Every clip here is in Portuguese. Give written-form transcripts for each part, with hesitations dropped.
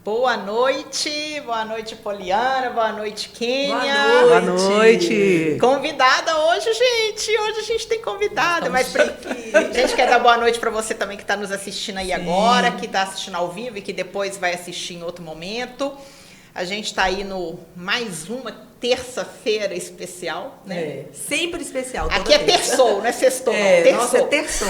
Boa noite Poliana, boa noite Kênia. Boa noite. Convidada hoje, gente. Hoje a gente tem convidada, mas a gente quer dar boa noite para você também que está nos assistindo aí agora, que está assistindo ao vivo e que depois vai assistir em outro momento. A gente está aí no mais uma terça-feira especial, né? É, sempre especial. Aqui é terçou, não é sextou, não. Terçou. Nossa, é terçou.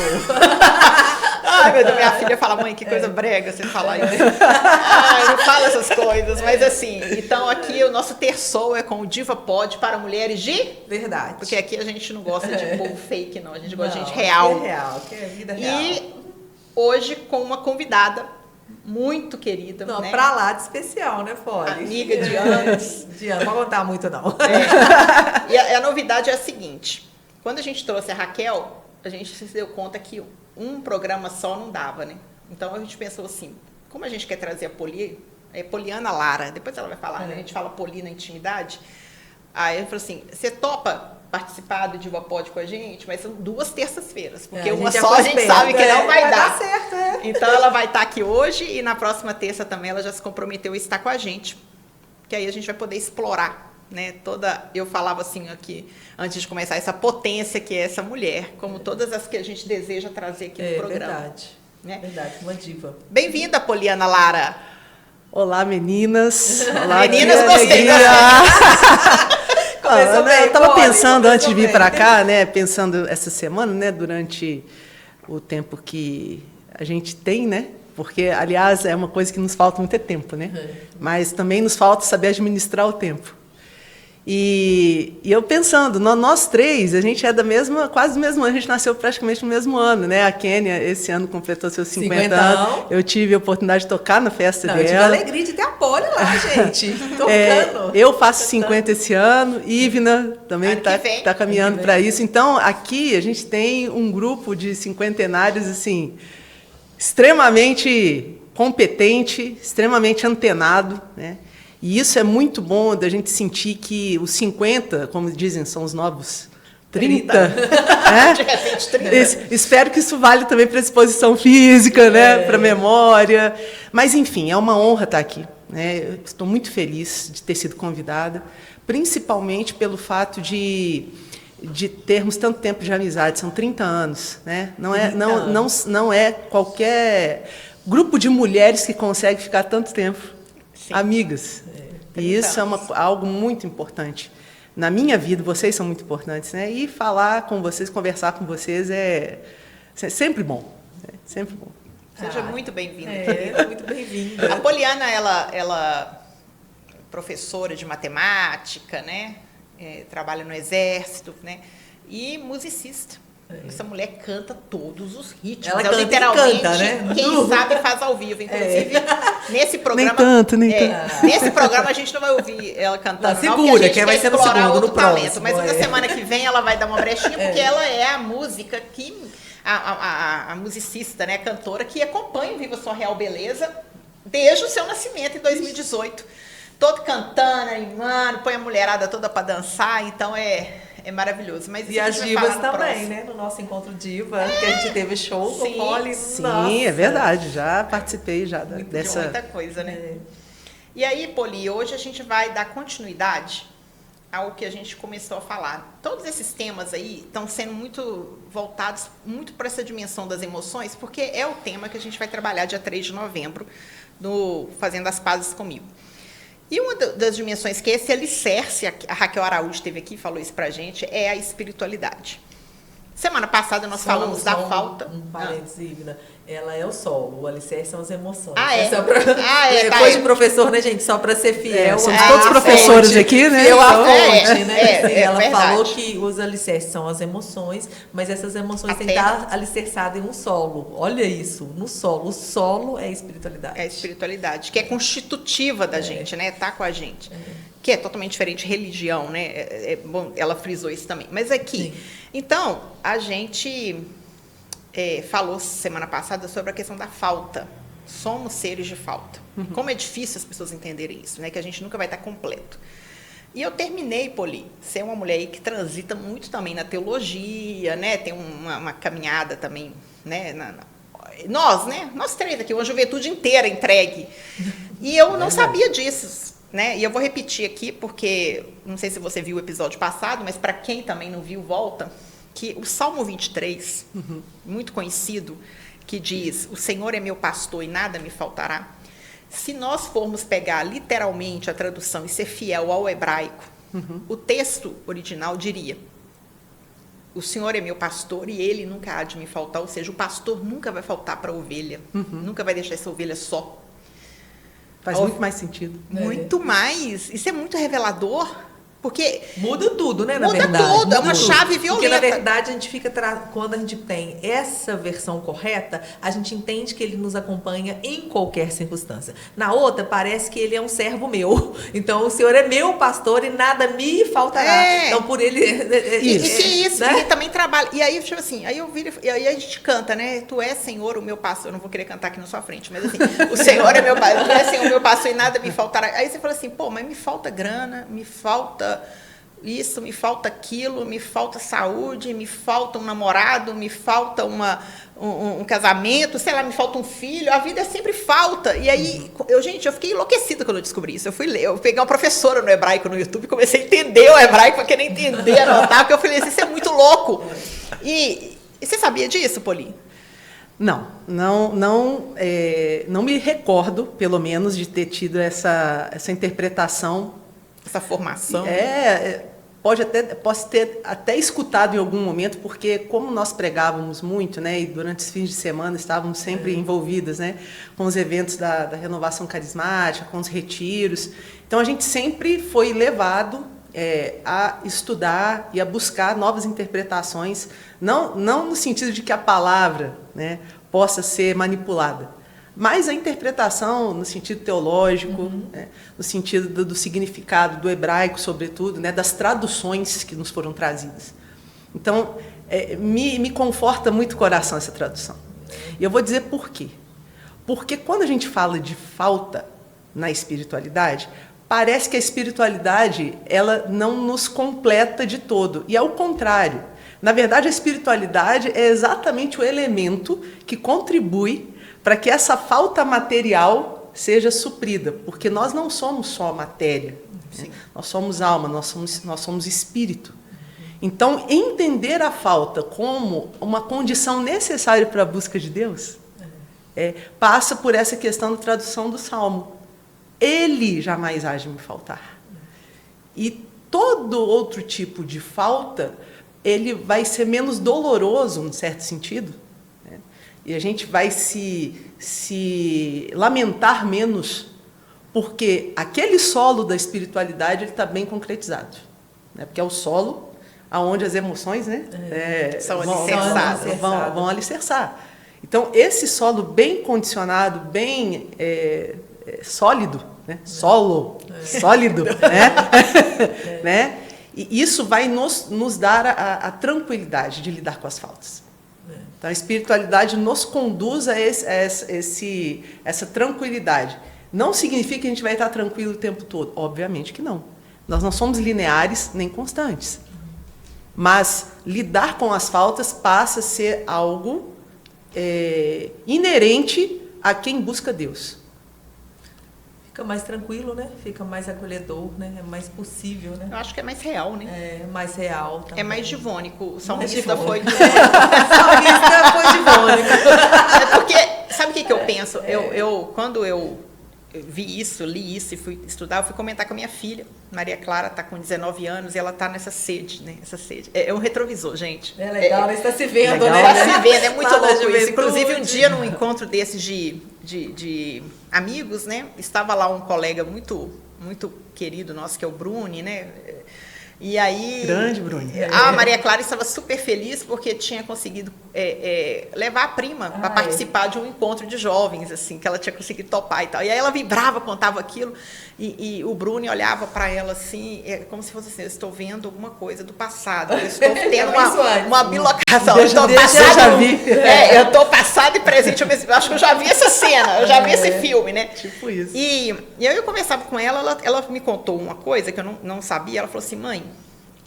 Ai, meu Deus, minha filha fala, mãe, que coisa brega você falar isso. Ai, não fala essas coisas, mas assim, então aqui o nosso terçou é com o Diva Pod para mulheres de... Verdade. Porque aqui a gente não gosta de povo fake, não. A gente gosta de gente real. Que é real, que é vida real. E hoje com uma convidada muito querida, não, né? Pra lá de especial, né, Fole? Amiga de anos. Não vou contar muito, não. E a novidade é a seguinte. Quando a gente trouxe a Raquel, a gente se deu conta que um programa só não dava, né? Então a gente pensou assim, como a gente quer trazer a Poliana Lara, depois ela vai falar, né? A gente fala Poli na intimidade. Aí eu falei assim, você topa participar do Diva Pod com a gente? Mas são 2 terças-feiras, porque uma só a gente sabe que não vai dar. Certo, Então ela vai estar aqui hoje e na próxima terça também ela já se comprometeu a estar com a gente. Que aí a gente vai poder explorar, né? Eu falava assim aqui, antes de começar, essa potência que é essa mulher, como todas as que a gente deseja trazer aqui no programa. Verdade, né? Verdade, uma diva. Bem-vinda, Poliana Lara. Olá, meninas. Olá, meninas, gostei. Eu estava pensando antes de vir para cá, né? Pensando essa semana, né? Durante o tempo que a gente tem, né? Porque, aliás, é uma coisa que nos falta muito tempo, né? Mas também nos falta saber administrar o tempo. E eu pensando, nós 3, a gente é quase do mesmo ano, a gente nasceu praticamente no mesmo ano, né? A Kênia, esse ano, completou seus 50 anos. Eu tive a oportunidade de tocar na festa dela. Eu tive a alegria de ter a Poli lá, gente, tocando. Eu faço 50 esse ano, Ivna também está caminhando para isso. Então, aqui a gente tem um grupo de cinquentenários, assim, extremamente competente, extremamente antenado, né? E isso é muito bom da gente sentir que os 50, como dizem, são os novos 30. De repente, 30. Espero que isso vale também para a exposição física, né? Para a memória. Mas, enfim, é uma honra estar aqui, né? Eu estou muito feliz de ter sido convidada, principalmente pelo fato de termos tanto tempo de amizade, são 30 anos. Né? Não é qualquer grupo de mulheres que consegue ficar tanto tempo amigas. E isso é algo muito importante. Na minha vida, vocês são muito importantes, né? E falar com vocês, conversar com vocês é sempre bom. Sempre bom. Seja muito bem-vinda. Muito bem-vinda. A Poliana, ela é professora de matemática, né? Trabalha no Exército, né? E musicista. Essa mulher canta todos os ritmos. Ela canta literalmente, e canta, né? Quem sabe faz ao vivo. Inclusive, nesse programa... Nem tanto. Nesse programa a gente não vai ouvir ela cantando, segura, que vai ser no segundo, no próximo. Mas na semana que vem ela vai dar uma brechinha, porque ela é a música que... A musicista, né, a cantora, que acompanha o Viva Sua Real Beleza desde o seu nascimento, em 2018. Todo cantando, animando, põe a mulherada toda para dançar, então é maravilhoso. Mas e as divas também, né? No nosso encontro diva, que a gente teve show com Poli. Sim, é verdade. Já participei dessa... De muita coisa, né? E aí, Poli, hoje a gente vai dar continuidade ao que a gente começou a falar. Todos esses temas aí estão sendo muito voltados muito para essa dimensão das emoções, porque é o tema que a gente vai trabalhar dia 3 de novembro, no Fazendo as Pazes Comigo. E uma das dimensões que esse alicerce, a Raquel Araújo esteve aqui e falou isso pra gente, é a espiritualidade. Semana passada nós falamos da falta. Um parênteses, Ivna. Ela é o solo, o alicerce são as emoções. Depois de professor, né, gente? Só para ser fiel. Somos todos professores aqui, né? Fiel à fonte, né? Ela verdade. falou que os alicerces são as emoções, mas essas emoções têm que estar alicerçadas em um solo. Olha isso, no solo. O solo é a espiritualidade. É a espiritualidade, que é constitutiva da gente, né? Tá com a gente. Que é totalmente diferente de religião, né? Bom, ela frisou isso também. Mas aqui, então, a gente falou semana passada sobre a questão da falta. Somos seres de falta. Como é difícil as pessoas entenderem isso, né? Que a gente nunca vai estar completo. E eu terminei, Poli, ser uma mulher aí que transita muito também na teologia, né? Tem uma caminhada também né? Nós três aqui, uma juventude inteira entregue. E eu não sabia disso, né? E eu vou repetir aqui, porque não sei se você viu o episódio passado, mas para quem também não viu, volta, que o Salmo 23, muito conhecido, que diz, o Senhor é meu pastor e nada me faltará. Se nós formos pegar literalmente a tradução e ser fiel ao hebraico, o texto original diria, o Senhor é meu pastor e ele nunca há de me faltar, ou seja, o pastor nunca vai faltar para a ovelha, nunca vai deixar essa ovelha só. Faz muito mais sentido. Muito mais. Isso é muito revelador, porque... Muda tudo, né, na muda verdade. Tudo, muda é uma tudo. chave violenta. Porque, na verdade, a gente fica... Quando a gente tem essa versão correta, a gente entende que ele nos acompanha em qualquer circunstância. Na outra, parece que ele é um servo meu. Então, o Senhor é meu pastor e nada me faltará. Então, por ele... Isso, né? ele também trabalha. E aí, tipo assim, aí eu viro, e aí a gente canta, né? Tu és, Senhor, o meu pastor. Eu não vou querer cantar aqui na sua frente, mas assim, o Senhor é meu pastor, tu és, Senhor, o meu pastor e nada me faltará. Aí você fala assim, pô, mas me falta grana, me falta isso, me falta aquilo, me falta saúde, me falta um namorado, me falta um casamento, sei lá, me falta um filho, a vida sempre falta. E aí, eu fiquei enlouquecida quando eu descobri isso. Eu fui ler, eu peguei uma professora no hebraico no YouTube e comecei a entender o hebraico, para querer entender, anotar, porque eu falei assim, isso é muito louco. E você sabia disso, Poli? Não me recordo, pelo menos, de ter tido essa interpretação. Essa formação. Posso ter até escutado em algum momento, porque como nós pregávamos muito, né, e durante os fins de semana estávamos sempre envolvidas, né, com os eventos da renovação carismática, com os retiros, então a gente sempre foi levado a estudar e a buscar novas interpretações, não no sentido de que a palavra, né, possa ser manipulada, mas a interpretação no sentido teológico, né, no sentido do significado do hebraico, sobretudo, né, das traduções que nos foram trazidas. Então, me conforta muito o coração essa tradução. E eu vou dizer por quê. Porque quando a gente fala de falta na espiritualidade, parece que a espiritualidade ela não nos completa de todo. E é o contrário. Na verdade, a espiritualidade é exatamente o elemento que contribui para que essa falta material seja suprida, porque nós não somos só matéria, né? Nós somos alma, nós somos espírito. Então, entender a falta como uma condição necessária para a busca de Deus, passa por essa questão da tradução do Salmo. Ele jamais há de me faltar. E todo outro tipo de falta, ele vai ser menos doloroso, num certo sentido, né? E a gente vai se lamentar menos, porque aquele solo da espiritualidade está bem concretizado, né? Porque é o solo onde as emoções, né, vão alicerçar. Então, esse solo bem condicionado, bem sólido, né? Sólido, né? né? E isso vai nos dar a tranquilidade de lidar com as faltas. Então, a espiritualidade nos conduz a essa tranquilidade. Não significa que a gente vai estar tranquilo o tempo todo. Obviamente que não. Nós não somos lineares nem constantes. Mas lidar com as faltas passa a ser algo inerente a quem busca Deus. Fica mais tranquilo, né? Fica mais acolhedor, né? É mais possível, né? Eu acho que é mais real, né? É mais real também. É mais divônico. O salmista foi divônico. O salmista foi divônico. É porque, sabe o que eu penso? Quando eu vi isso, li isso e fui estudar, eu fui comentar com a minha filha. Maria Clara está com 19 anos e ela está nessa sede, né? Essa sede. É um retrovisor, gente. É legal, né? Está se vendo, legal, né? Está se vendo, é muito Fala louco de isso. Inclusive, um dia, num encontro desses de amigos, né? Estava lá um colega muito querido nosso, que é o Bruni, né? E aí... Grande, Bruni. A Maria Clara estava super feliz porque tinha conseguido levar a prima para participar de um encontro de jovens, assim, que ela tinha conseguido topar e tal. E aí ela vibrava, contava aquilo, e o Bruni olhava para ela assim, como se fosse assim, eu estou vendo alguma coisa do passado, eu estou tendo uma bilocação. Eu estou passado e presente. Eu acho que eu já vi essa cena, eu já vi esse filme, né? Tipo isso. E aí eu conversava com ela me contou uma coisa que eu não sabia, ela falou assim, mãe,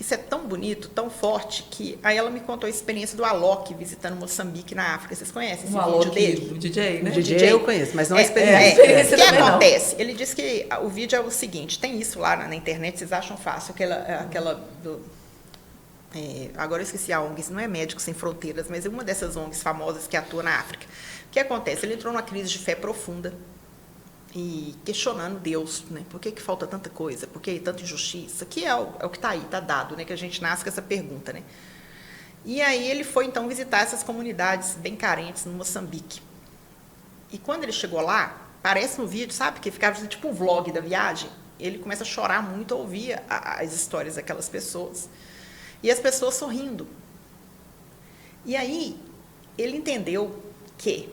isso é tão bonito, tão forte, que aí ela me contou a experiência do Alok visitando Moçambique na África. Vocês conhecem esse vídeo dele? O DJ, né? O DJ eu conheço, mas não a experiência. O que acontece? Ele diz que o vídeo é o seguinte, tem isso lá na internet, vocês acham fácil, agora eu esqueci a ONG, não é Médicos Sem Fronteiras, mas é uma dessas ONGs famosas que atua na África. O que acontece? Ele entrou numa crise de fé profunda e questionando Deus, né? Por que falta tanta coisa? Por que tanta injustiça? Que é o que está aí, está dado, né? Que a gente nasce com essa pergunta, né? E aí ele foi, então, visitar essas comunidades bem carentes no Moçambique. E quando ele chegou lá, parece no vídeo, sabe? Que ficava tipo um vlog da viagem. Ele começa a chorar muito, ouvir as histórias daquelas pessoas. E as pessoas sorrindo. E aí, ele entendeu que,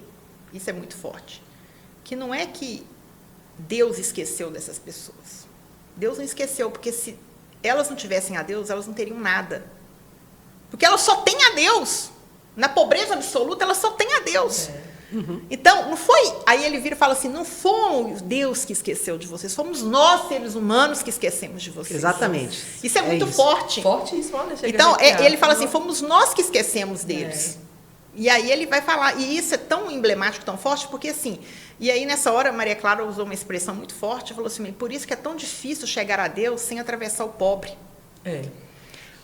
isso é muito forte, que não é que Deus esqueceu dessas pessoas. Deus não esqueceu, porque se elas não tivessem a Deus, elas não teriam nada. Porque elas só têm a Deus. Na pobreza absoluta, elas só têm a Deus. Então, não foi... Aí ele vira e fala assim, não foi Deus que esqueceu de vocês, fomos nós, seres humanos, que esquecemos de vocês. Exatamente. Isso é muito forte. Fortíssimo, olha. Então, ele fala assim, fomos nós que esquecemos deles. E aí ele vai falar, e isso é tão emblemático, tão forte, porque assim... E aí, nessa hora, Maria Clara usou uma expressão muito forte, falou assim, por isso que é tão difícil chegar a Deus sem atravessar o pobre.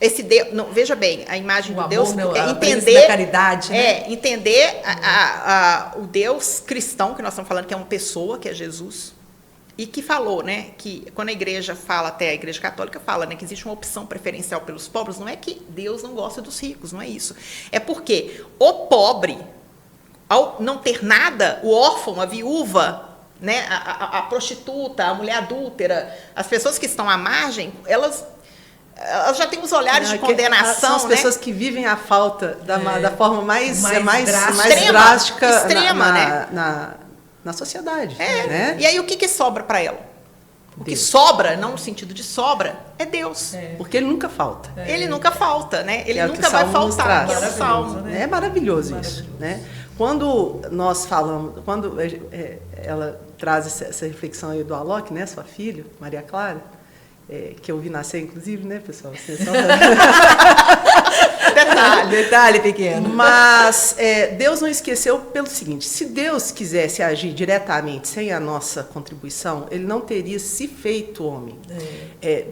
Esse Deus, não, veja bem, a imagem do Deus, entender da caridade, né? Entender o Deus cristão, que nós estamos falando que é uma pessoa, que é Jesus, e que falou, né, que quando a igreja fala, até a igreja católica fala, né, que existe uma opção preferencial pelos pobres, não é que Deus não gosta dos ricos, não é isso. É porque o pobre, ao não ter nada, o órfão, a viúva, né, a prostituta, a mulher adúltera, as pessoas que estão à margem, elas já têm os olhares de condenação, são as pessoas, né? Que vivem a falta da forma mais drástica, extrema, né? Na sociedade. Né? E aí o que sobra para ela? O que sobra, não no sentido de sobra, é Deus. Porque ele nunca falta. Ele nunca falta, né? Ele nunca o vai Salmo nos faltar. traz. Que é o Salmo. Né? É maravilhoso isso. Né? Quando nós falamos, quando ela traz essa reflexão aí do Alok, né, sua filha, Maria Clara, que eu vi nascer, inclusive, né, pessoal? Detalhe pequeno. Mas Deus não esqueceu pelo seguinte, se Deus quisesse agir diretamente sem a nossa contribuição, ele não teria se feito homem.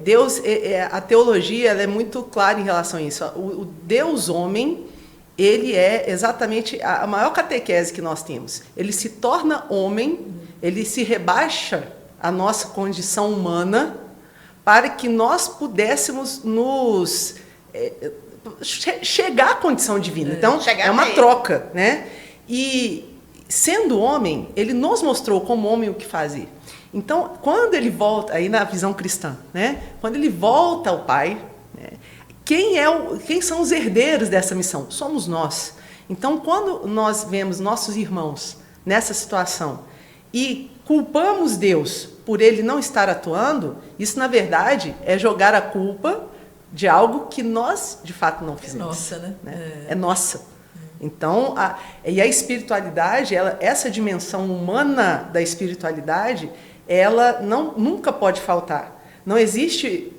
Deus, a teologia ela é muito clara em relação a isso. O Deus homem, ele é exatamente a maior catequese que nós temos. Ele se torna homem, ele se rebaixa a nossa condição humana para que nós pudéssemos nos chegar à condição divina. Então, é uma troca, né? E, sendo homem, ele nos mostrou como homem o que fazer. Então, quando ele volta, aí na visão cristã, né? Quando ele volta ao Pai, né? Quem são os herdeiros dessa missão? Somos nós. Então, quando nós vemos nossos irmãos nessa situação e culpamos Deus por ele não estar atuando, isso, na verdade, é jogar a culpa de algo que nós, de fato, não fizemos. Nossa, né? É nossa. Então, a espiritualidade, essa dimensão humana da espiritualidade, ela nunca pode faltar. Não existe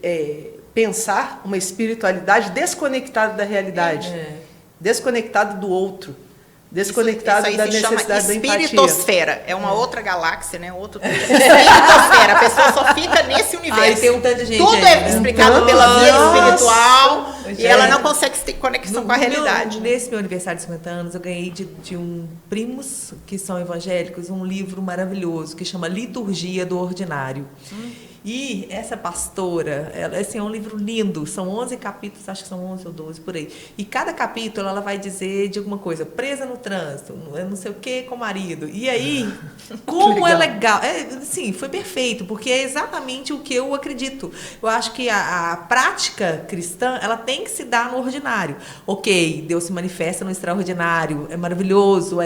pensar uma espiritualidade desconectada da realidade, desconectada do outro, desconectada da necessidade da empatia. Espiritosfera, é uma outra galáxia, né? Espiritosfera, a pessoa só fica nesse universo. Aí tem um tanto de gente tudo aí, explicado pela via espiritual e ela não consegue ter conexão com a realidade. Nesse meu aniversário de 50 anos, eu ganhei de primos que são evangélicos um livro maravilhoso que chama Liturgia do Ordinário. E essa pastora, é um livro lindo, são 11 capítulos, acho que são 11 ou 12, por aí. E cada capítulo ela vai dizer de alguma coisa, presa no trânsito, não sei o que com o marido. E aí, como é legal. Sim, foi perfeito, porque é exatamente o que eu acredito. Eu acho que a prática cristã, ela tem que se dar no ordinário. Ok, Deus se manifesta no extraordinário, é maravilhoso,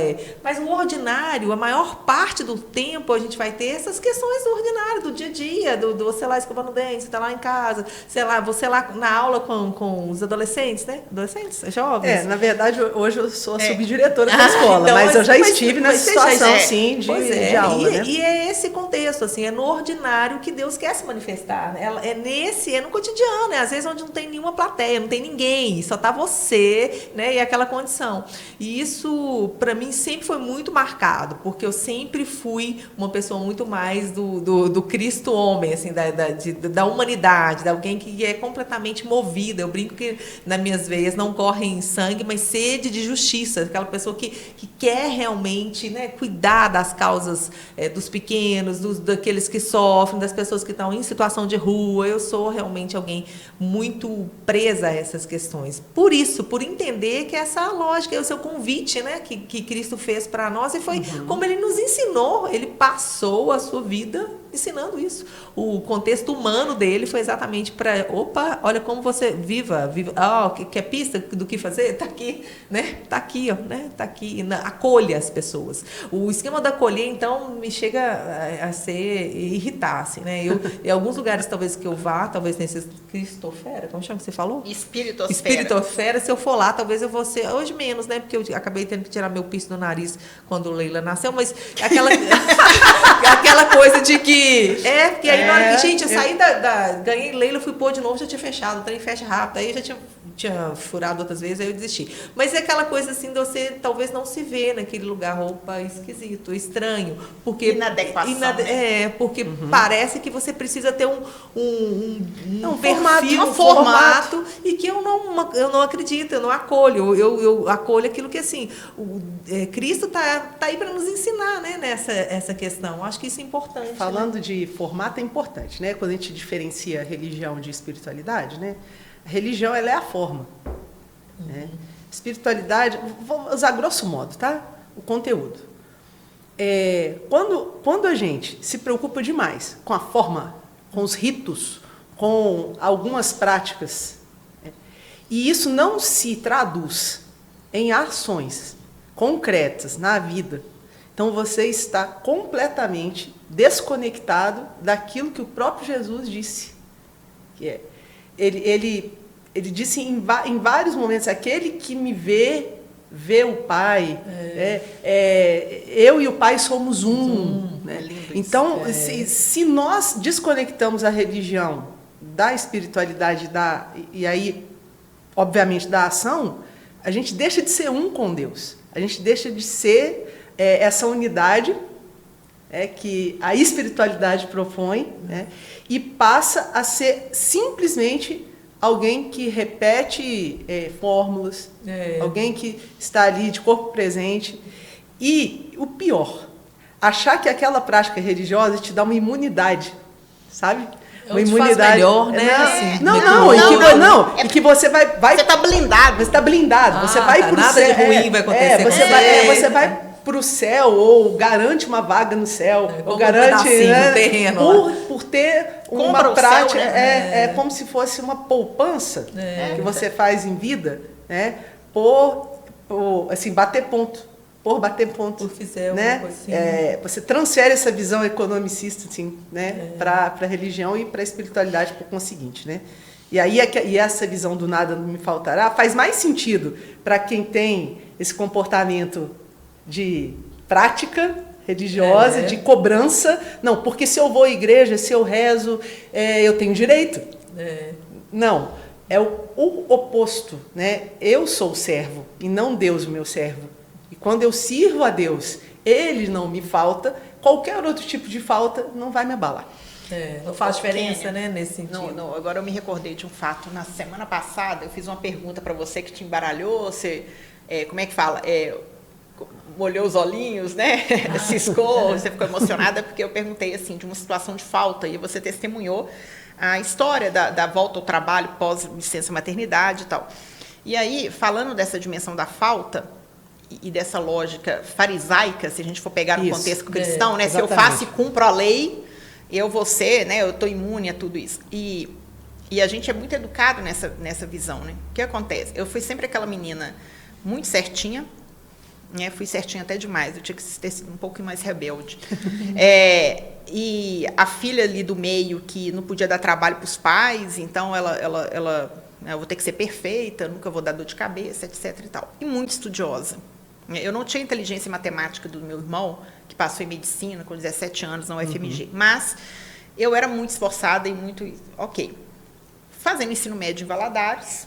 mas o ordinário, a maior parte do tempo, a gente vai ter essas questões do ordinário, do dia a dia, você lá escovando o dente, você tá lá em casa, sei lá, você lá na aula com os adolescentes, né? Adolescentes, jovens. Na verdade, hoje eu sou a subdiretora da escola, então, mas eu já estive nessa situação, sim, de aula, né? E é esse contexto, assim, é no ordinário que Deus quer se manifestar. É no cotidiano, né? Às vezes onde não tem nenhuma plateia, não tem ninguém, só tá você, né? E aquela condição. E isso, para mim, sempre foi muito marcado, porque eu sempre fui uma pessoa muito mais do Cristo homem, assim, da humanidade, de alguém que é completamente movida. Eu brinco que nas minhas veias não correm sangue, mas sede de justiça, aquela pessoa que quer realmente, né, cuidar das causas dos pequenos, daqueles que sofrem, das pessoas que estão em situação de rua. Eu sou realmente alguém muito presa a essas questões. Por isso, por entender que essa lógica, é o seu convite, né, que Cristo fez para nós, e foi como ele nos ensinou, ele passou a sua vida ensinando isso. O contexto humano dele foi exatamente para, olha como você viva, quer pista do que fazer? Tá aqui, né? Tá aqui, ó, né? Tá aqui, acolha as pessoas. O esquema da acolher, então, me chega a irritar, assim, né? Em alguns lugares, talvez, que eu vá, talvez nesse Cristofera, como chama que você falou? Espiritosfera, se eu for lá, talvez eu vou ser, hoje menos, né? Porque eu acabei tendo que tirar meu piercing do nariz quando Leila nasceu, mas aquela coisa de que porque aí na hora que, gente, eu saí ganhei Leila, fui pôr de novo, já tinha fechado, o trem fecha rápido, aí já tinha furado outras vezes, aí eu desisti. Mas é aquela coisa assim de você talvez não se ver naquele lugar, esquisito, estranho, porque inadequação, porque parece que você precisa ter um perfil, um formato, e que eu não acredito, eu não acolho, eu acolho aquilo que, assim, Cristo tá aí para nos ensinar, né, essa questão. Acho que isso é importante. Falando de formato, é importante, né? Quando a gente diferencia religião de espiritualidade, né? A religião, ela é a forma. Né? Espiritualidade, vou usar grosso modo, tá? O conteúdo. Quando a gente se preocupa demais com a forma, com os ritos, com algumas práticas, e isso não se traduz em ações concretas na vida, então você está completamente desconectado daquilo que o próprio Jesus disse. Que ele disse em vários momentos: aquele que me vê o Pai. Eu e o Pai somos um. Né? Então, se nós desconectamos a religião da espiritualidade e aí, obviamente, da ação, a gente deixa de ser um com Deus. A gente deixa de ser essa unidade que a espiritualidade propõe, né, e passa a ser simplesmente alguém que repete fórmulas, alguém que está ali de corpo presente. E o pior, achar que aquela prática religiosa te dá uma imunidade, sabe? Uma imunidade faz melhor, né? E que você vai você está blindado. Você está blindado. Você vai para o nada céu. De ruim vai acontecer. Você vai para o céu, ou garante uma vaga no céu, ou garante um terreno por ter uma prática, como se fosse uma poupança que você faz em vida, né? Assim, bater ponto. Bater ponto, né? Assim. Você transfere essa visão economicista, assim, né, para a religião e para a espiritualidade por conseguinte, né? E aí essa visão do nada não me faltará faz mais sentido para quem tem esse comportamento de prática religiosa, de cobrança. Não, porque se eu vou à igreja, se eu rezo, eu tenho direito. Não, é o oposto, né? Eu sou o servo e não Deus o meu servo. E quando eu sirvo a Deus, Ele não me falta, qualquer outro tipo de falta não vai me abalar. Não faz diferença, né, nesse sentido. Não, agora eu me recordei de um fato. Na semana passada, eu fiz uma pergunta para você que te embaralhou, você, como é que fala? Molhou os olhinhos, né? Ciscou, você ficou emocionada, porque eu perguntei, assim, de uma situação de falta, e você testemunhou a história da volta ao trabalho pós-licença maternidade e tal. E aí, falando dessa dimensão da falta e dessa lógica farisaica, se a gente for pegar no contexto cristão, né? Se eu faço e cumpro a lei, eu vou ser, né? Eu estou imune a tudo isso. E a gente é muito educado nessa visão, né? O que acontece? Eu fui sempre aquela menina muito certinha, né? Fui certinha até demais, eu tinha que ter sido um pouco mais rebelde. E a filha ali do meio, que não podia dar trabalho para os pais, então eu vou ter que ser perfeita, nunca vou dar dor de cabeça, etc. e tal. E muito estudiosa. Eu não tinha inteligência matemática do meu irmão, que passou em medicina com 17 anos na UFMG, mas eu era muito esforçada e muito... Ok. Fazendo ensino médio em Valadares,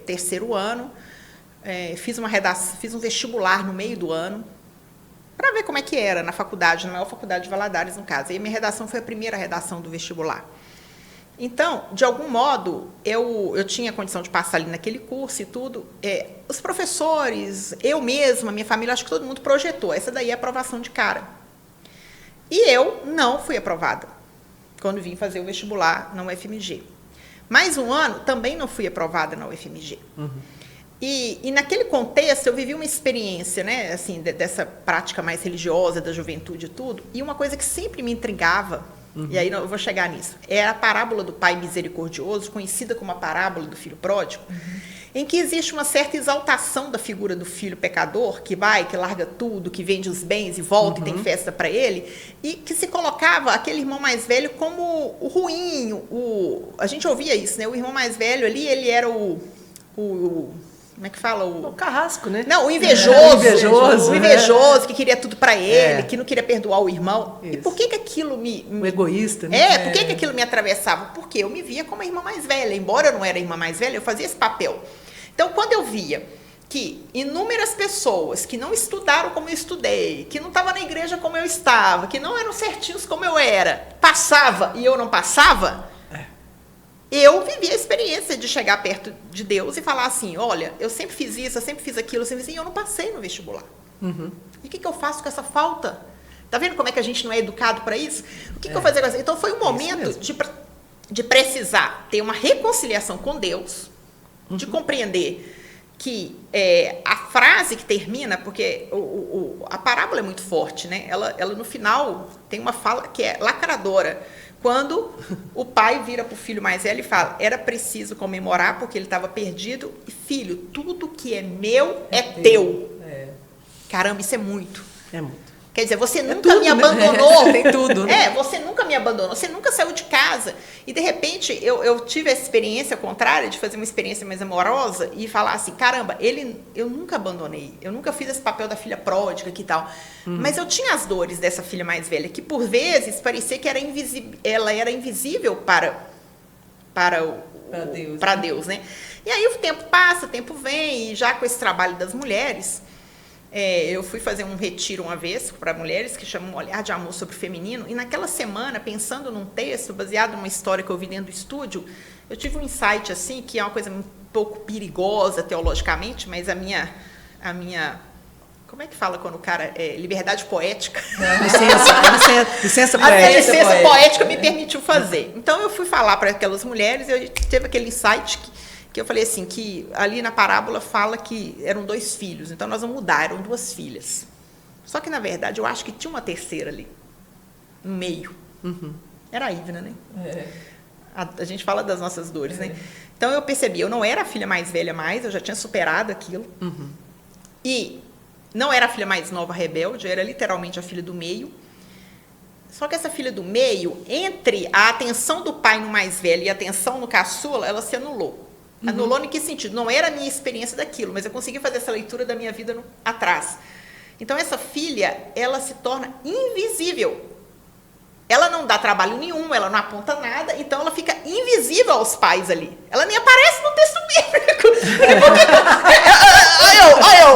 terceiro ano, fiz um vestibular no meio do ano, para ver como é que era na faculdade, na maior faculdade de Valadares, no caso. E a minha redação foi a primeira redação do vestibular. Então, de algum modo, eu tinha condição de passar ali naquele curso e tudo. Os professores, eu mesma, minha família, acho que todo mundo projetou. Essa daí é a aprovação de cara. E eu não fui aprovada quando vim fazer o vestibular na UFMG. Mais um ano, também não fui aprovada na UFMG. E naquele contexto, eu vivi uma experiência, né, assim, dessa prática mais religiosa, da juventude e tudo, e uma coisa que sempre me intrigava, e aí eu vou chegar nisso, é a parábola do pai misericordioso, conhecida como a parábola do filho pródigo, em que existe uma certa exaltação da figura do filho pecador, que larga tudo, que vende os bens e volta e tem festa para ele, e que se colocava aquele irmão mais velho como o ruim, a gente ouvia isso, né, o irmão mais velho ali, ele era como é que fala? O carrasco, né? Não, o invejoso. O invejoso, né? que queria tudo para ele, que não queria perdoar o irmão. Isso. E por que aquilo O egoísta, né? por que aquilo me atravessava? Porque eu me via como a irmã mais velha. Embora eu não era a irmã mais velha, eu fazia esse papel. Então, quando eu via que inúmeras pessoas que não estudaram como eu estudei, que não estavam na igreja como eu estava, que não eram certinhos como eu era, passava e eu não passava... Eu vivi a experiência de chegar perto de Deus e falar assim, olha, eu sempre fiz isso, eu sempre fiz aquilo, e eu não passei no vestibular. E o que eu faço com essa falta? Tá vendo como é que a gente não é educado para isso? O que eu fazia com isso? Então, foi um momento de precisar ter uma reconciliação com Deus, de compreender que a frase que termina, porque a parábola é muito forte, né? Ela no final tem uma fala que é lacradora. Quando o pai vira para o filho mais velho e fala, era preciso comemorar porque ele estava perdido. E filho, tudo que é meu é teu. Caramba, isso é muito. É muito. Quer dizer, você nunca me abandonou. Tem tudo, né? Você nunca me abandonou, você nunca saiu de casa. E, de repente, eu tive essa experiência contrária, de fazer uma experiência mais amorosa e falar assim, caramba, eu nunca abandonei, eu nunca fiz esse papel da filha pródiga e tal. Mas eu tinha as dores dessa filha mais velha, que, por vezes, parecia que ela era invisível para Deus, né? E aí o tempo passa, o tempo vem, e já com esse trabalho das mulheres... eu fui fazer um retiro uma vez para mulheres que chamam Olhar de Amor sobre o Feminino, e naquela semana, pensando num texto baseado numa história que eu vi dentro do estúdio, eu tive um insight assim, que é uma coisa um pouco perigosa teologicamente, mas a minha como é que fala quando o cara liberdade poética? Licença poética. A licença poética me permitiu fazer. Então eu fui falar para aquelas mulheres, e eu teve aquele insight que eu falei assim, que ali na parábola fala que eram 2 filhos, então nós vamos mudar, eram 2 filhas. Só que, na verdade, eu acho que tinha uma terceira ali, no meio. Era a Ivna, né? A gente fala das nossas dores, né? Então, eu percebi, eu não era a filha mais velha mais, eu já tinha superado aquilo. E não era a filha mais nova rebelde, eu era literalmente a filha do meio. Só que essa filha do meio, entre a atenção do pai no mais velho e a atenção no caçula, ela se anulou. Anulou em que sentido? Não era a minha experiência daquilo, mas eu consegui fazer essa leitura da minha vida atrás. Então, essa filha, ela se torna invisível. Ela não dá trabalho nenhum, ela não aponta nada, então ela fica invisível aos pais ali. Ela nem aparece no texto bíblico.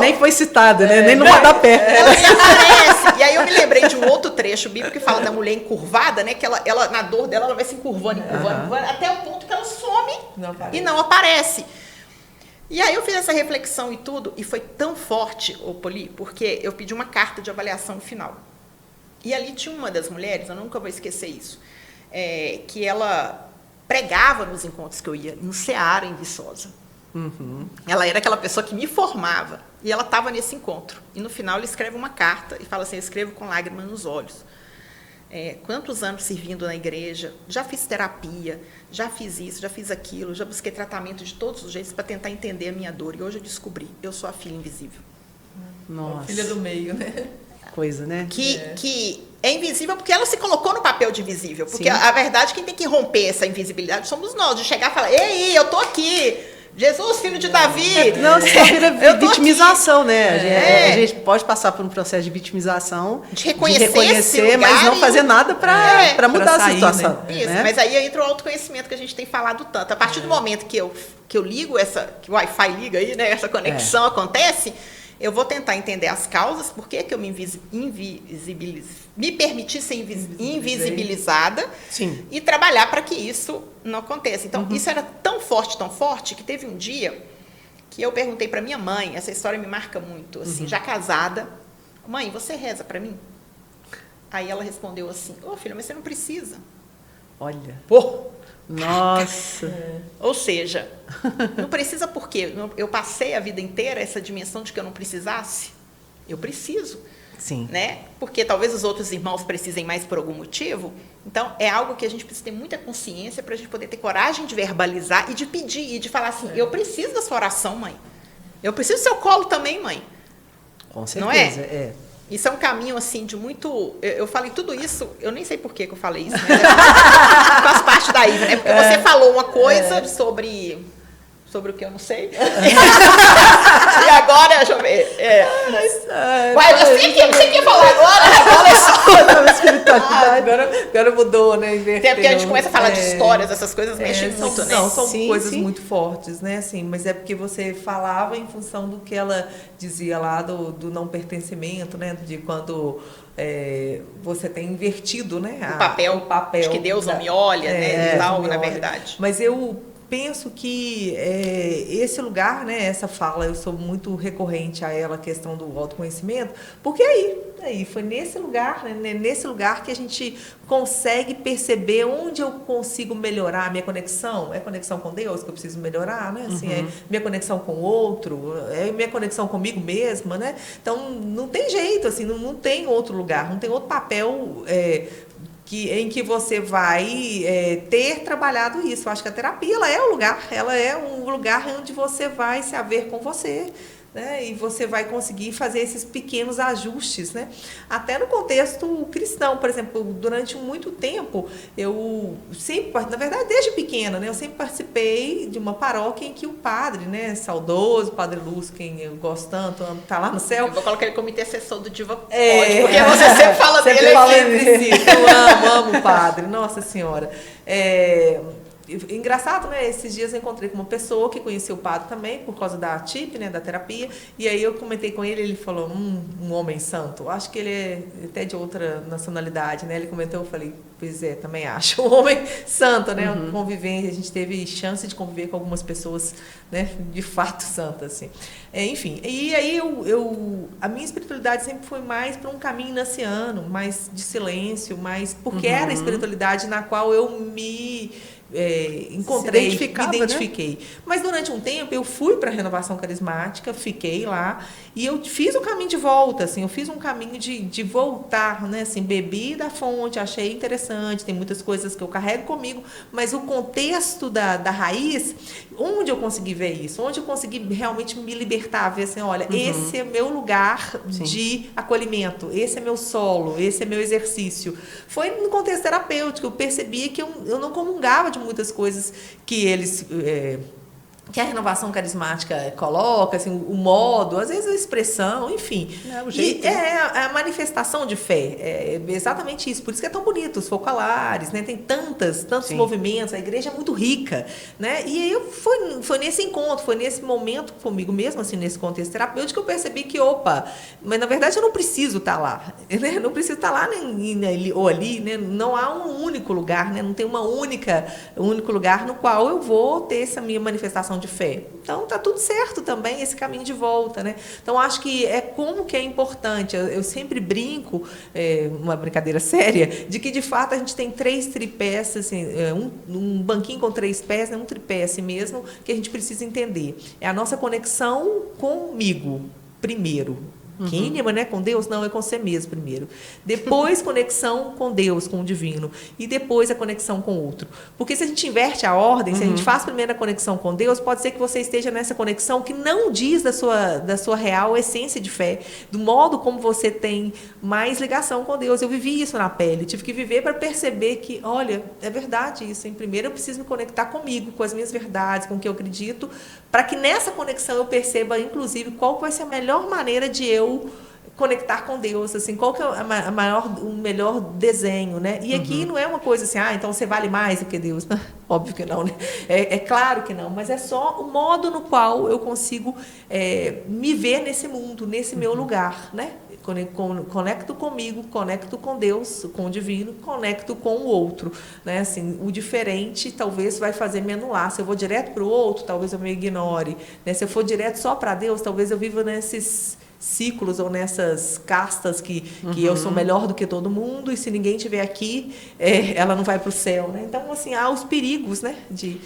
Nem foi citada, né? Nem no rodapé. Ela nem aparece. E aí eu me lembrei de um outro trecho bíblico que fala da mulher encurvada, né? Que ela na dor dela, ela vai se encurvando, até o ponto que ela some e não aparece. E aí eu fiz essa reflexão e tudo, e foi tão forte, Poli, porque eu pedi uma carta de avaliação no final. E ali tinha uma das mulheres, eu nunca vou esquecer isso, que ela pregava nos encontros que eu ia, no Seara, em Viçosa. Ela era aquela pessoa que me formava, e ela estava nesse encontro. E no final ela escreve uma carta e fala assim, eu escrevo com lágrimas nos olhos. Quantos anos servindo na igreja, já fiz terapia, já fiz isso, já fiz aquilo, já busquei tratamento de todos os jeitos para tentar entender a minha dor. E hoje eu descobri, eu sou a filha invisível. Nossa. Filha do meio, né? Coisa, né? Que é invisível porque ela se colocou no papel de invisível. Porque Sim. a verdade, quem tem que romper essa invisibilidade somos nós, de chegar e falar, ei, eu tô aqui, Jesus, filho de Davi. Não, isso vira Eu tô vitimização, né? É. A gente pode passar por um processo de vitimização, De reconhecer esse lugar mas não e- fazer nada para mudar Pra sair, a situação. né? Isso, né? mas aí entra o autoconhecimento que a gente tem falado tanto. A partir do momento que eu ligo que o Wi-Fi liga aí, né? Essa conexão acontece, eu vou tentar entender as causas, por que eu me permiti ser invisibilizada Sim. e trabalhar para que isso não aconteça. Então, isso era tão forte, que teve um dia que eu perguntei para minha mãe, essa história me marca muito, assim, já casada, mãe, você reza para mim? Aí ela respondeu assim, filha, mas você não precisa. Olha. Pô! Nossa. Ou seja, não precisa por quê? Eu passei a vida inteira essa dimensão de que eu não precisasse. Eu preciso, Sim. né? Porque talvez os outros irmãos precisem mais por algum motivo. Então, é algo que a gente precisa ter muita consciência para a gente poder ter coragem de verbalizar e de pedir, e de falar assim, eu preciso da sua oração, mãe. Eu preciso do seu colo também, mãe. Com Não certeza. é? Isso é um caminho, assim, de muito... Eu falei tudo isso, eu nem sei por que eu falei isso, mas faz parte da Iva, né? Porque você falou uma coisa sobre o que eu não sei. E agora, deixa eu ver. Você quer falar agora? Agora mudou, né? Inverteu. Até porque a gente começa a falar de histórias, essas coisas mexem muito, né? São Sim, coisas sim. muito fortes, né? Assim, mas é porque você falava em função do que ela dizia lá do não pertencimento, né? De quando você tem invertido, né? O papel de que Deus não me olha, né? E tal, na verdade. Mas eu penso que esse lugar, né, essa fala, eu sou muito recorrente a ela, a questão do autoconhecimento, porque aí foi nesse lugar, né, nesse lugar que a gente consegue perceber onde eu consigo melhorar a minha conexão. É conexão com Deus que eu preciso melhorar, né? Assim, é minha conexão com o outro, é minha conexão comigo mesma, né? Então, não tem jeito, assim, não tem outro lugar, não tem outro papel em que você vai ter trabalhado isso. Eu acho que a terapia ela é um lugar onde você vai se haver com você, né? E você vai conseguir fazer esses pequenos ajustes, né? Até no contexto cristão, por exemplo, durante muito tempo, eu sempre, na verdade, desde pequena, né? Eu sempre participei de uma paróquia em que o padre, né? Saudoso, Padre Lúcio, quem eu gosto tanto, tá lá no céu. Eu vou colocar ele como intercessor do Diva Pode, porque você sempre fala dele sempre cito, eu amo o padre, nossa senhora. Engraçado, né? Esses dias eu encontrei com uma pessoa que conhecia o padre também, por causa da TIP, né? Da terapia, e aí eu comentei com ele, ele falou, um homem santo, acho que ele é até de outra nacionalidade, né? Ele comentou, eu falei, pois é, também acho, um homem santo, né? Convivência, a gente teve chance de conviver com algumas pessoas, né? De fato santas, assim. Enfim, e aí a minha espiritualidade sempre foi mais para um caminho inaciano, mais de silêncio, mais porque era a espiritualidade na qual eu me encontrei, me identifiquei. Né? Mas durante um tempo eu fui para a renovação carismática, fiquei lá e eu fiz o caminho de volta, assim, eu fiz um caminho de voltar, né, assim, bebi da fonte, achei interessante, tem muitas coisas que eu carrego comigo, mas o contexto da raiz, onde eu consegui ver isso, onde eu consegui realmente me libertar, ver assim, olha, esse é meu lugar de acolhimento, esse é meu solo, esse é meu exercício. Foi no contexto terapêutico, eu percebi que eu não comungava de muitas coisas que eles que a renovação carismática coloca, assim, o modo, às vezes a expressão, enfim. O jeito, é a manifestação de fé, é exatamente isso. Por isso que é tão bonito, os focalares, né? Tem tantos movimentos, a igreja é muito rica, né? E aí foi nesse encontro, foi nesse momento comigo mesmo, assim, nesse contexto terapêutico, que eu percebi que, mas na verdade eu não preciso estar lá, né? Não preciso estar lá nem ou ali, né? Não há um único lugar, né? Não tem um único lugar no qual eu vou ter essa minha manifestação de fé. Então tá tudo certo também esse caminho de volta, né? Então acho que como que é importante. Eu sempre brinco, uma brincadeira séria, de que de fato a gente tem 3 tripés, assim, um banquinho com 3 pés, né? Um tripé assim mesmo, que a gente precisa entender. É a nossa conexão comigo, primeiro. Química, né? Com Deus? Não, é com você mesmo primeiro. Depois, conexão com Deus, com o divino. E depois a conexão com o outro. Porque se a gente inverte a ordem, se a gente faz primeiro a conexão com Deus, pode ser que você esteja nessa conexão que não diz da sua real essência de fé, do modo como você tem mais ligação com Deus. Eu vivi isso na pele, tive que viver para perceber que, olha, é verdade isso. Em primeiro eu preciso me conectar comigo, com as minhas verdades, com o que eu acredito, para que nessa conexão eu perceba, inclusive, qual vai ser a melhor maneira de eu conectar com Deus, assim, qual que é o melhor desenho, né? E aqui não é uma coisa assim, então você vale mais do que Deus. Óbvio que não, né? É claro que não, mas é só o modo no qual eu consigo me ver nesse mundo, nesse meu lugar, né? Conecto comigo, conecto com Deus, com o divino, conecto com o outro, né? Assim, o diferente talvez vai fazer me anular. Se eu vou direto para o outro, talvez eu me ignore, né? Se eu for direto só para Deus, talvez eu viva nesses ciclos ou nessas castas que eu sou melhor do que todo mundo, e se ninguém estiver aqui, ela não vai para o céu, né? Então, assim, há os perigos, né, de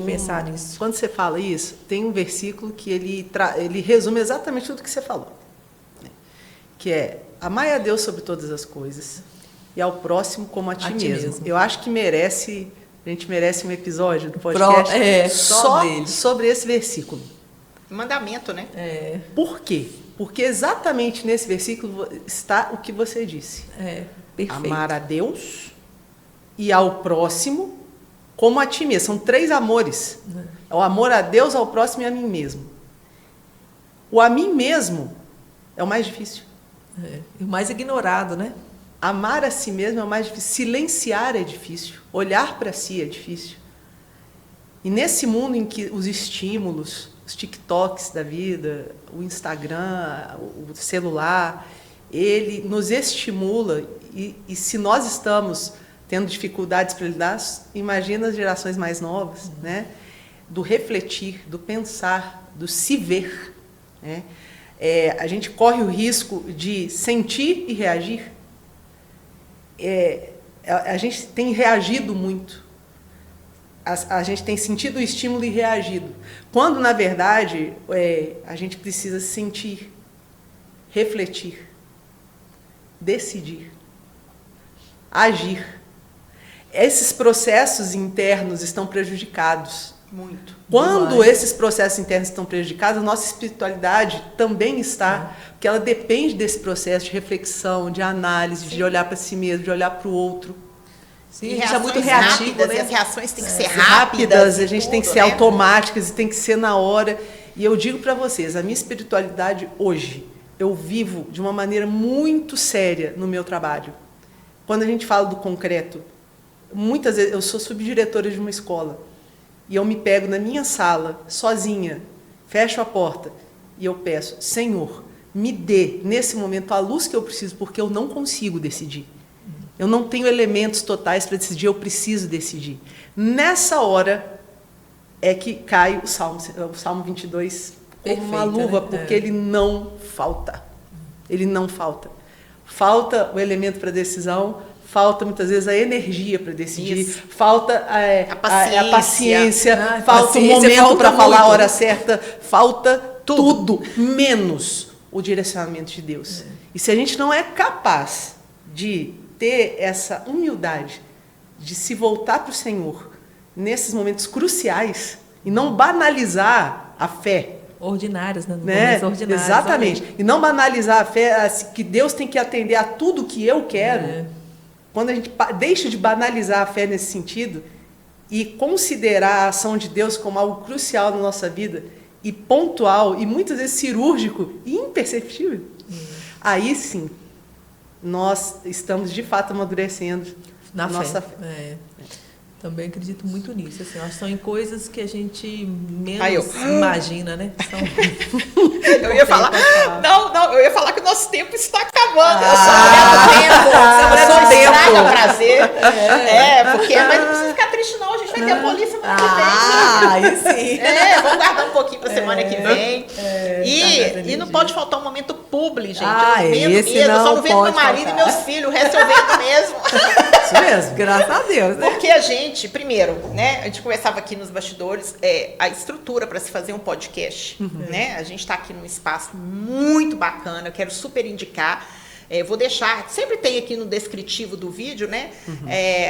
pensar nisso. Quando você fala isso, tem um versículo que ele resume exatamente tudo que você falou, né? Que é: amai a Deus sobre todas as coisas e ao próximo como a ti mesmo. Eu acho que a gente merece um episódio do podcast só sobre esse versículo. Mandamento, né? Por quê? Porque exatamente nesse versículo está o que você disse. Perfeito. Amar a Deus e ao próximo como a ti mesmo. São 3 amores. É o amor a Deus, ao próximo e a mim mesmo. O a mim mesmo é o mais difícil. O mais ignorado, né? Amar a si mesmo é o mais difícil. Silenciar é difícil. Olhar para si é difícil. E nesse mundo em que os estímulos, os TikToks da vida, o Instagram, o celular, ele nos estimula, e se nós estamos tendo dificuldades para lidar, imagina as gerações mais novas, né? Do refletir, do pensar, do se ver, né? A gente corre o risco de sentir e reagir. A gente tem reagido muito. A gente tem sentido o estímulo e reagido. Quando, na verdade, a gente precisa sentir, refletir, decidir, agir. Esses processos internos estão prejudicados. Muito. Quando esses processos internos estão prejudicados, a nossa espiritualidade também está, porque ela depende desse processo de reflexão, de análise, de olhar para si mesmo, de olhar para o outro. Sim, a gente é muito reativo, rápidas, né? As reações têm que ser rápidas, a gente tudo, tem que ser automáticas e tem que ser na hora. E eu digo para vocês, a minha espiritualidade hoje, eu vivo de uma maneira muito séria no meu trabalho. Quando a gente fala do concreto, muitas vezes eu sou subdiretora de uma escola e eu me pego na minha sala, sozinha, fecho a porta e eu peço: Senhor, me dê nesse momento a luz que eu preciso, porque eu não consigo decidir. Eu não tenho elementos totais para decidir, eu preciso decidir. Nessa hora é que cai o Salmo 22 como uma luva, né? Porque ele não falta. Ele não falta. Falta o elemento para decisão, falta muitas vezes a energia para decidir, falta a paciência, falta o momento para falar a hora certa, falta tudo, menos o direcionamento de Deus. E se a gente não é capaz de ter essa humildade de se voltar para o Senhor nesses momentos cruciais e não banalizar a fé. Ordinárias, né? Ordinárias, exatamente. Também. E não banalizar a fé, que Deus tem que atender a tudo que eu quero. Quando a gente deixa de banalizar a fé nesse sentido e considerar a ação de Deus como algo crucial na nossa vida e pontual e muitas vezes cirúrgico e imperceptível, aí sim nós estamos de fato amadurecendo na nossa fé. Também acredito muito nisso. Assim, acho que são em coisas que a gente menos imagina, né? Eu ia falar. Não, eu ia falar que o nosso tempo está acabando. Eu sou estraga prazer. Porque mas não precisa ficar triste, não. A gente vai ter a polícia semana que vem. Aí sim. Vamos guardar um pouquinho para semana que vem. E não pode faltar um momento publi, gente. Eu vendo mesmo. Eu só não vendo meu marido e meus filhos. O resto eu vendo mesmo. Isso mesmo. Graças a Deus, né? Porque a gente, primeiro, né, a gente conversava aqui nos bastidores, a estrutura para se fazer um podcast, né? A gente está aqui num espaço muito bacana, eu quero super indicar. Vou deixar, sempre tem aqui no descritivo do vídeo, né?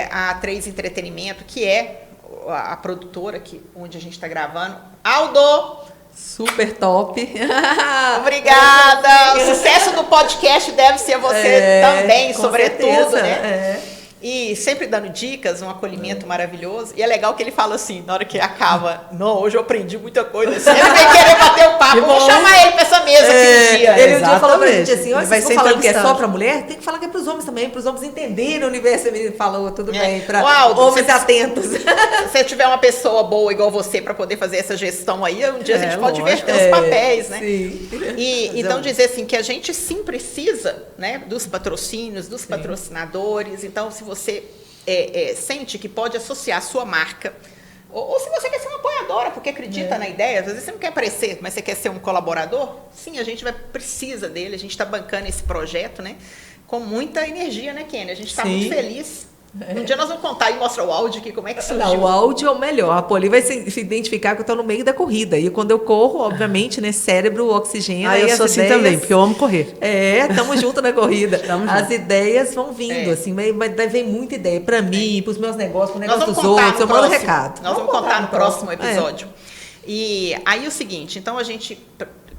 A 3 Entretenimento, que é a produtora onde a gente está gravando. Aldo! Super top. Obrigada! O sucesso do podcast deve ser você também, sobretudo, certeza, né? E sempre dando dicas, um acolhimento maravilhoso. E é legal que ele fala assim, na hora que acaba, não, hoje eu aprendi muita coisa. Sempre vem querer bater o papo. Vou chamar ele pra essa mesa aqui um dia. Ele um dia falou pra gente assim, olha, vai vocês estão ser falando que é só entrevistado. pra mulher, tem que falar que é pros homens também, pros homens entenderem o universo. Ele falou, tudo bem, pra Aldo, homens atentos. Se você tiver uma pessoa boa igual você pra poder fazer essa gestão aí, um dia a gente pode lógico. inverter os papéis, né? Sim. E então dizer assim que a gente sim precisa, né, dos patrocínios, dos patrocinadores. Então, se você sente que pode associar a sua marca, ou se você quer ser uma apoiadora, porque acredita na ideia, às vezes você não quer aparecer, mas você quer ser um colaborador, sim, a gente precisa dele, a gente está bancando esse projeto, né, com muita energia, né, Kenny? A gente está muito feliz. Um dia nós vamos contar e mostrar o áudio aqui, como é que surgiu. Não, o áudio é o melhor. A Poli vai se identificar que eu estou no meio da corrida. E quando eu corro, obviamente, né, cérebro, oxigênio. Eu e sou as assim ideias... também, porque eu amo correr. Estamos juntos na corrida. As junto. ideias vão vindo, assim, mas vem muita ideia para mim, para os meus negócios, para o Nós negócio vamos dos contar outros. Eu no mando próximo. recado. Nós vamos contar no próximo episódio. É. E aí o seguinte, então a gente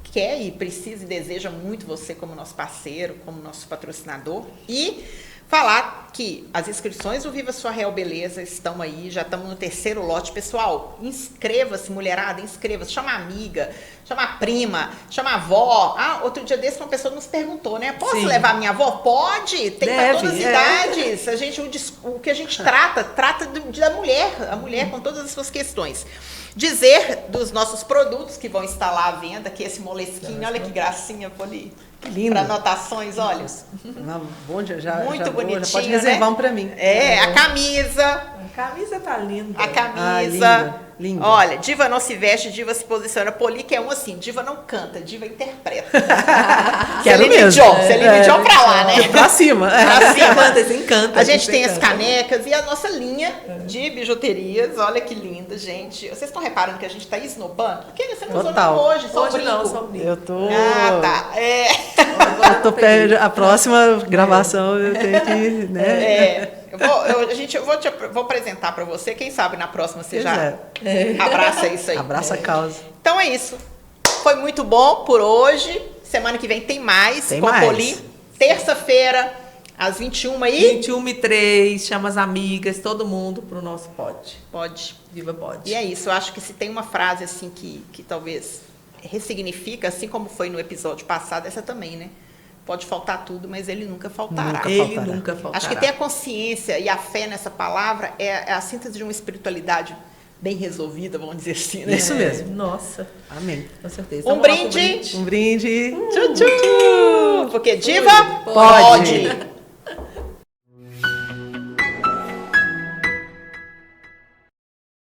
quer e precisa e deseja muito você como nosso parceiro, como nosso patrocinador. E falar que as inscrições do Viva Sua Real Beleza estão aí, já estamos no 3º lote. Pessoal, inscreva-se, mulherada, inscreva-se. Chama a amiga, chama a prima, chama a avó. Outro dia desse uma pessoa nos perguntou, né? Posso Sim. levar minha avó? Pode, tem para Deve, todas as idades. A gente, o que a gente trata da mulher, a mulher com todas as suas questões. Dizer dos nossos produtos que vão estar lá à venda, que esse molesquinho, olha que gracinha, Poli. Que lindo. Para anotações, olha. Bom, já Muito bonitinho, já pode reservar né? um para mim. A camisa. A camisa tá linda. A camisa. linda, linda. Olha, diva não se veste, diva se posiciona. Poli que é um assim, diva não canta, diva interpreta. Quero Celine mesmo. Dion, Celine Dion pra lá, né? Pra cima. Pra cima. Encanta. A gente tem as canecas e a nossa linha de bijuterias. Olha que linda, gente. Vocês estão reparando que a gente tá esnobando? Porque você não usou Total. nada hoje, só Hoje brinco. não, só um brinco. Eu tô... Tá. Eu tô a próxima gravação eu tenho que, né? Eu vou apresentar para você. Quem sabe na próxima você já abraça isso aí. Abraça a causa. Então é isso. Foi muito bom por hoje. Semana que vem tem mais. Tem com mais. a Poli. Terça-feira, às 21 aí. 21h03, chama as amigas, todo mundo pro nosso pod. Pode. Viva pod. E é isso. Eu acho que se tem uma frase assim que talvez ressignifica, assim como foi no episódio passado, essa também, né? Pode faltar tudo, mas ele nunca faltará. Ele nunca faltará. Acho que ter a consciência e a fé nessa palavra é a síntese de uma espiritualidade bem resolvida, vamos dizer assim, né? Isso mesmo. Nossa, Amém. com certeza. Um Vamos lá pro brinde. Um brinde. Tchau, tchau. Porque diva Pode.